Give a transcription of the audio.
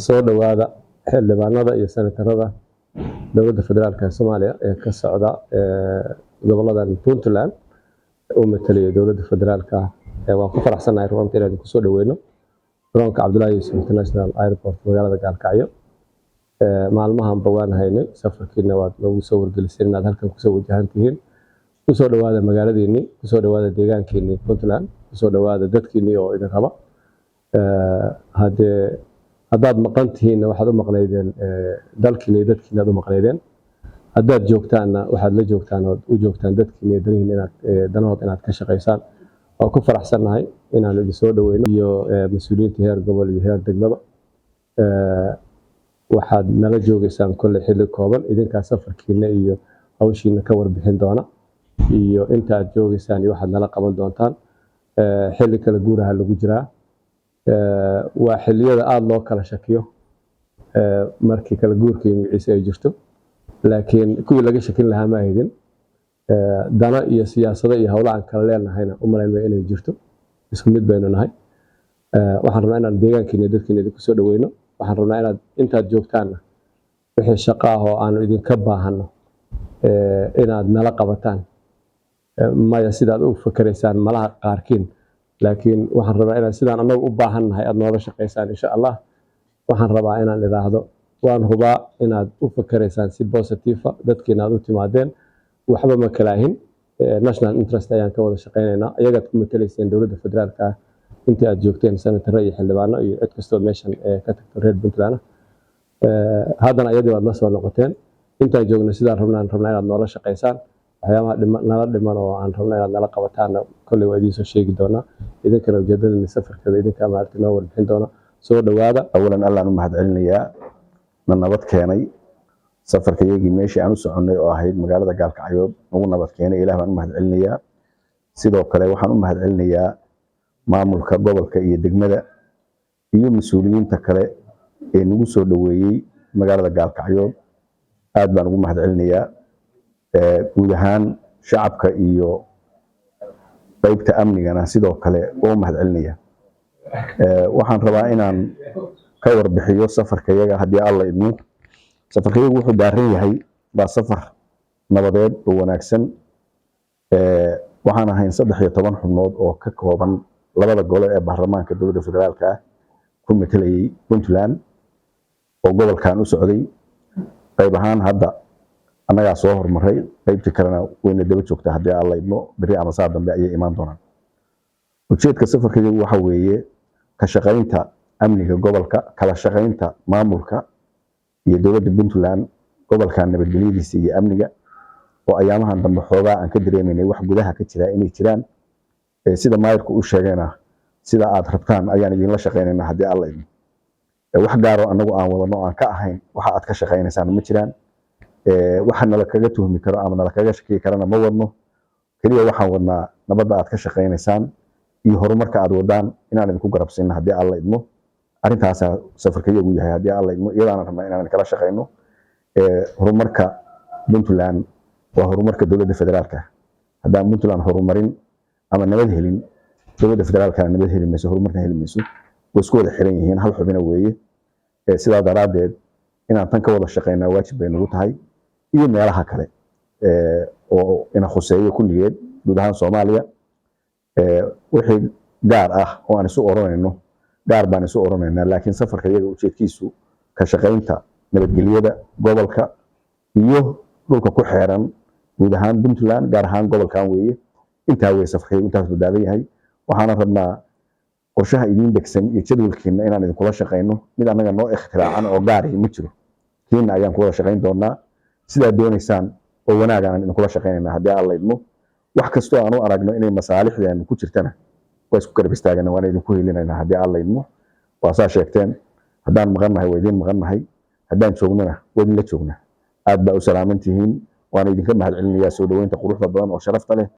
soo dhawaada xildhibaanada iyo senatarada dowladda federaalka Soomaaliya ee ka socda gobolada Puntland oo matalaya dowladda federaalka waan ku faraxsanahay runtii inaan ku soo dhaweyno garoonka Cabdullaahi Yuusuf International Airport magaalada Gaalkacyo maalmahan bawaan haynay safarkiina waad nagu soo wargelisay inaad halkan ku soo wajahantihiin ku soo dhawaada magaaladiinni ku soo dhawaada deegaankiinni Puntland ku soo dhawaada dadkiinni oo idin raba haddaad maqan tihiin waxaad u maqnaydeen dalkiina iyo dadkiina aad u maqnaydeen haddaad joogtaanna waxaad la joogtaan oo u joogtaan dadkiina iyo danihiina inaad danahood inaad ka shaqaysaan oo ku faraxsanahay inaan idin soo dhaweyno iyo mas'uuliyiinta heer gobol iyo heer degmaba waxaad nala joogaysaan kolle xilli kooban idinkaa safarkiina iyo hawshiina ka warbixin doona iyo inta aad joogaysaan iyo waxaad nala qaban doontaan xilli kala guuraha lagu jiraa waa xilliyada aad loo kala shakiyo markii kala guurkii magaciisa ay jirto laakiin kuwii laga shakin lahaa ma ahaydin dana iyo siyaasado iyo hawlo aan kala leenahayna u malaynaya inay jirto isku mid baynu nahay waxaan rabnaa inaan deegaankiina dadkiina idinku soo dhaweyno waxaan rabnaa inaad intaad joogtaanna wixii shaqo ah oo aanu idinka baahanno inaad nala qabataan maya sidaad u fakaraysaan malaha qaarkiin laakiin waxaan rabaa inaad sidaan anagu u baahannahay aad nooga shaqaysaan insha Allah waxaan rabaa inaan iraahdo waan hubaa inaad u fakaraysaan si positive dadkiina aad u timaadeen waxba ma kalaahin national interest ayaan ka wada shaqaynaynaa ayagaad ku matalayseen dowladda federaalka intii aad joogteen senator iyo xildhibaano iyo cid kastoo meeshan ka tagto reer Puntland haddana ayadii waad la soo noqoteen intaan joogno sidaan rabnaa inaad noola shaqaysaan waxyaabaha nala dhiman oo aan rabnaa inaad nala qabataan kolley waa idiin soo sheegi doonaa idinkana ujeedadani safarkeeda idinka maaragtay noo warbixin doona soo dhawaada awalan allaan u mahadcelinayaa na nabad keenay safarka iyagii meeshii aan u soconnay oo ahayd magaalada Gaalkacyood ugu nabad keenay ilaah baan u mahadcelinayaa sidoo kale waxaan u mahadcelinayaa maamulka gobolka iyo degmada iyo mas'uuliyiinta kale ee nagu soo dhaweeyay magaalada Gaalkacyood aad baan ugu mahadcelinayaa guud ahaan shacabka iyo qaybta amnigana sidoo kale oo mahadcelinaya waxaan rabaa inaan ka warbixiyo safarkayaga haddii alla idmo safarkayagu wuxuu daaran yahay baa safar nabadeed oo wanaagsan waxaan ahayn 13 xubnood oo ka kooban labada gole ee baarlamaanka dowladda federaalka ku matalayay Puntland oo gobolkan u socday qayb ahaan hadda anaga soo hormaray qaybtii kalena wayna daba joogtaa haddii alla idmo bari ama saa dambe ayay imaan doonaan ujeedka safarkayagu waxa weeye ka shaqaynta amniga gobolka kala shaqaynta maamulka iyo dowladda Puntland gobolka nabadgelyadiisa iyo amniga oo ayaamahan dambe xoogaa aan ka dareemeynay wax gudaha ka jira inay jiraan sida maayirku u sheegayna sida aad rabtaan ayaan idin la shaqaynaynaa haddii alla idmo wax gaaro anagu aan wadano aan ka ahayn waxa aad ka shaqaynaysaan ma jiraan waxa nala kaga tuhmi karo ama nala kaga shaqeey karana ma wadno kaliya waxaan wadnaa nabadda aad ka shaqaynaysaan iyo horumarka aad wadaan inaan idinku garabsiino haddii alla idmo arintaas safarkayagu yahay haddii alla idmo iyadana rabnaa inaan kala shaqeyno horumarka Puntland waa horumarka dowladda federaalka haddaan Puntland horumarin ama nabad helin dowladda federaalka nabad helin mayso horumarna helin mayso way isku wada xiran yihiin hal xubina weeye sidaa daraadeed inaan tan ka wada shaqeynaa waajib bay nagu tahay iyo meelaha kale oo ina khuseeyo kulligeed guud ahaan Soomaaliya wixii gaar ah oo aan isu oranayno gaar baan isu oranaynaa laakiin safarka iyaga ujeedkiisu ka shaqaynta nabadgelyada gobolka iyo dhulka ku xeeran guud ahaan Puntland gaar ahaan gobolkan weeye intaa way safarka intaas badaadan yahay waxaan rabnaa qorshaha idin degsan iyo jadwalkiina inaan idin kula shaqeyno mid anaga noo ikhtiraacaan oo gaar ah ma jiro kiina ayaan kula shaqeyn doonaa sida doonaysaan oo wanaag aan idin kula shaqeynaynaa haddii alla idmo wax kasto aan u aragno inay masaalixdeena ku jirtana waa isku garab istaagana waan idinku helinaynaa haddii alla idmo waa saa sheegteen haddaan maqannahay waa idin maqannahay haddaan joognana waa idin la joognaa aad baa u salaamantihiin waan idinka mahadcelinayaa soo dhaweynta quruxda badan oo sharafta leh